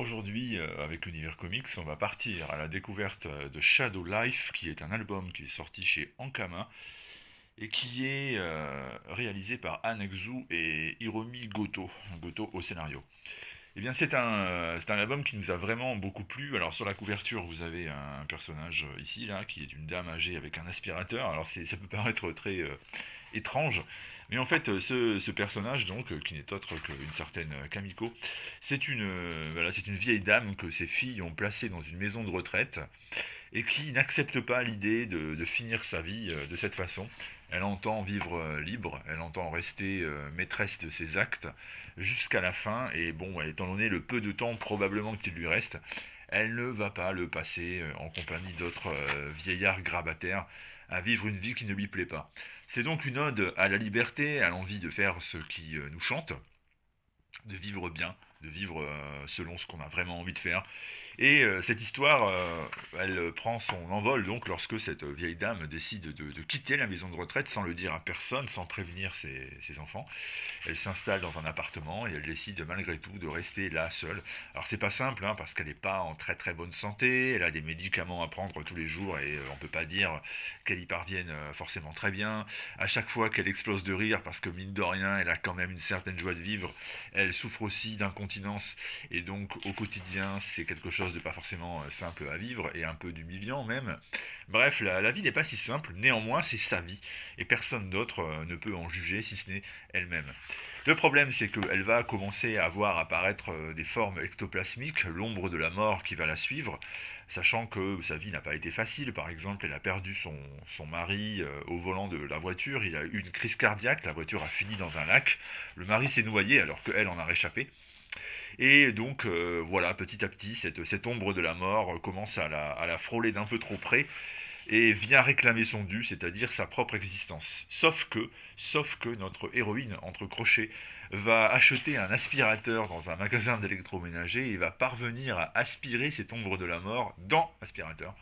aujourd'hui, avec l'univers comics, on va partir à la découverte de Shadow Life, qui est un album qui est sorti chez Ankama et qui est réalisé par Anne Exou et Hiromi Goto, Goto au scénario. Eh bien, c'est un album qui nous a vraiment beaucoup plu. Alors, sur la couverture, vous avez un personnage ici, là, qui est une dame âgée avec un aspirateur. Alors, ça peut paraître très étrange, mais en fait, ce personnage, donc, qui n'est autre qu'une certaine Kamiko, c'est une vieille dame que ses filles ont placée dans une maison de retraite et qui n'accepte pas l'idée de finir sa vie de cette façon. Elle entend vivre libre, elle entend rester maîtresse de ses actes jusqu'à la fin, et bon, étant donné le peu de temps probablement qu'il lui reste, elle ne va pas le passer en compagnie d'autres vieillards grabataires à vivre une vie qui ne lui plaît pas. C'est donc une ode à la liberté, à l'envie de faire ce qui nous chante, de vivre bien, de vivre selon ce qu'on a vraiment envie de faire. Et cette histoire, elle prend son envol donc lorsque cette vieille dame décide de quitter la maison de retraite sans le dire à personne, sans prévenir ses enfants. Elle s'installe dans un appartement et elle décide malgré tout de rester là seule. Alors c'est pas simple hein, parce qu'elle n'est pas en très très bonne santé, elle a des médicaments à prendre tous les jours et on peut pas dire qu'elle y parvienne forcément très bien. À chaque fois qu'elle explose de rire parce que mine de rien elle a quand même une certaine joie de vivre, elle souffre aussi d'incontinence et donc au quotidien c'est quelque chose de pas forcément simple à vivre et un peu d'humiliant même. Bref, la vie n'est pas si simple, néanmoins c'est sa vie et personne d'autre ne peut en juger si ce n'est elle-même. Le problème c'est qu'elle va commencer à voir apparaître des formes ectoplasmiques, l'ombre de la mort qui va la suivre, sachant que sa vie n'a pas été facile. Par exemple, elle a perdu son mari au volant de la voiture, il a eu une crise cardiaque, la voiture a fini dans un lac, le mari s'est noyé alors qu'elle en a réchappé. Et donc, voilà, petit à petit, cette ombre de la mort commence à la frôler d'un peu trop près et vient réclamer son dû, c'est-à-dire sa propre existence. Sauf que notre héroïne, entre crochets, va acheter un aspirateur dans un magasin d'électroménager et va parvenir à aspirer cette ombre de la mort dans l'aspirateur.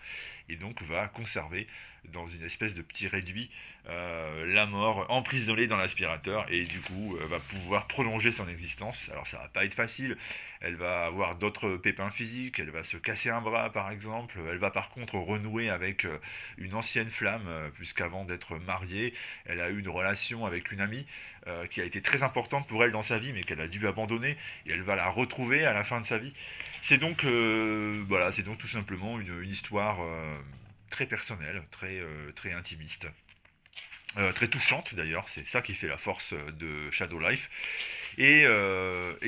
Et donc va conserver dans une espèce de petit réduit la mort emprisonnée dans l'aspirateur et du coup va pouvoir prolonger son existence. Alors ça va pas être facile, elle va avoir d'autres pépins physiques, elle va se casser un bras par exemple, elle va par contre renouer avec une ancienne flamme puisqu'avant d'être mariée, elle a eu une relation avec une amie qui a été très importante pour elle dans sa vie mais qu'elle a dû abandonner et elle va la retrouver à la fin de sa vie. C'est donc tout simplement une histoire très personnelle, très intimiste. Très touchante d'ailleurs, c'est ça qui fait la force de Shadow Life, et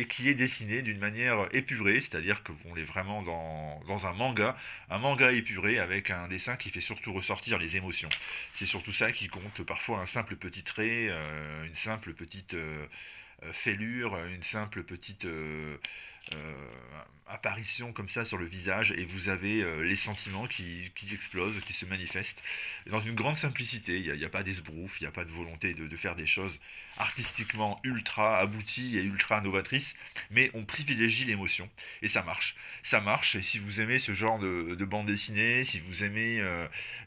qui est dessinée d'une manière épurée, c'est-à-dire qu'on est vraiment dans un manga épuré avec un dessin qui fait surtout ressortir les émotions. C'est surtout ça qui compte, parfois un simple petit trait, une simple petite fêlure, une simple petite euh, apparition comme ça sur le visage et vous avez les sentiments qui explosent, qui se manifestent dans une grande simplicité. Il n'y a pas d'esbrouf, il n'y a pas de volonté de faire des choses artistiquement ultra abouties et ultra novatrices, mais on privilégie l'émotion et ça marche. Ça marche et si vous aimez ce genre de bande dessinée, si vous aimez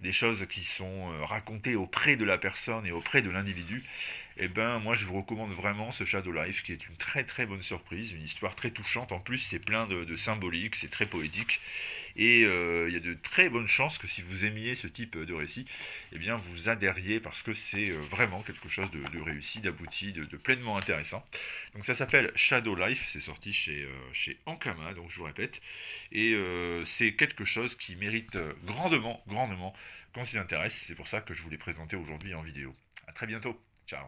des choses qui sont racontées auprès de la personne et auprès de l'individu, eh ben moi je vous recommande vraiment ce Shadow Life qui est une très très bonne surprise, une histoire très touchante. En plus c'est plein de symbolique, c'est très poétique et il y a de très bonnes chances que si vous aimiez ce type de récit, eh bien vous adhériez parce que c'est vraiment quelque chose de réussi, d'abouti, de pleinement intéressant. Donc ça s'appelle Shadow Life, c'est sorti chez Ankama, donc je vous répète, et c'est quelque chose qui mérite grandement qu'on s'y intéresse. C'est pour ça que je vous l'ai présenté aujourd'hui en vidéo. A très bientôt, ciao.